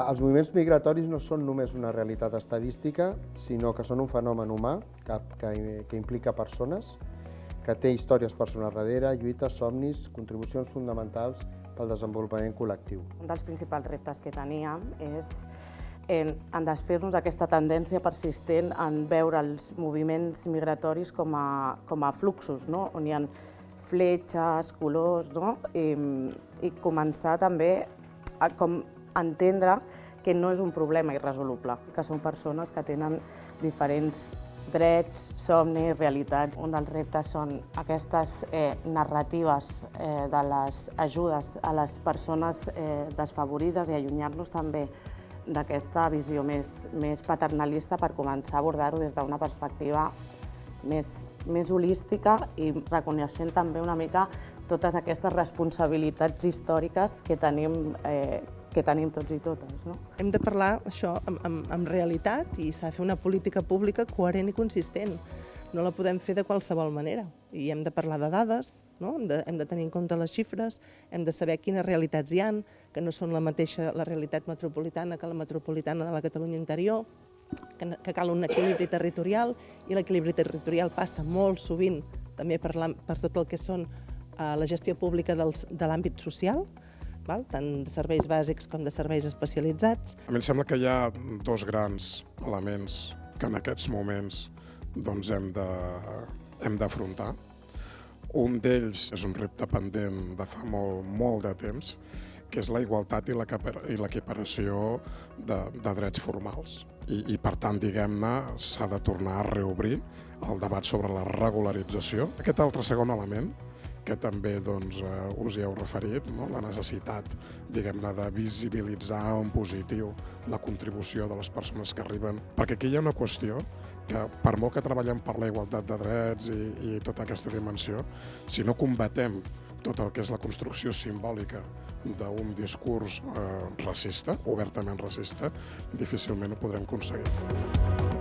Els moviments migratoris no són només una realitat estadística, sinó que són un fenomen humà que implica persones, que té històries personals darrere, lluites, somnis, contribucions fonamentals pel desenvolupament col·lectiu. Un dels principals reptes que teníem és en desfer-nos d'aquesta tendència persistent en veure els moviments migratoris com a fluxos, no? On hi ha fletxes, colors, no? I començar també a entendre que no és un problema irresoluble, que són persones que tenen diferents drets, somnis, realitats. Un dels reptes són aquestes narratives de les ajudes a les persones desfavorides i allunyar-nos també d'aquesta visió més paternalista per començar a abordar-ho des d'una perspectiva més holística i reconeixent també una mica totes aquestes responsabilitats històriques que tenim tots i totes. No? Hem de parlar això amb realitat i s'ha de fer una política pública coherent i consistent. No la podem fer de qualsevol manera i hem de parlar de dades, no? Hem de tenir en compte les xifres, hem de saber quines realitats hi ha, que no són la mateixa la realitat metropolitana que la metropolitana de la Catalunya interior, que cal un equilibri territorial i l'equilibri territorial passa molt sovint també per tot el que són la gestió pública de l'àmbit social, tant de serveis bàsics com de serveis especialitzats. A mi em sembla que hi ha dos grans elements que en aquests moments hem d'afrontar. Un d'ells és un repte pendent de fa molt de temps, que és la igualtat i l'equiparació de drets formals. I per tant, diguem-ne, s'ha de tornar a reobrir el debat sobre la regularització. Aquest altre segon element, que també us hi heu referit, la necessitat de visibilitzar en positiu la contribució de les persones que arriben. Perquè aquí hi ha una qüestió que, per molt que treballem per la igualtat de drets i tota aquesta dimensió, si no combatem tot el que és la construcció simbòlica d'un discurs racista, obertament racista, difícilment ho podrem aconseguir.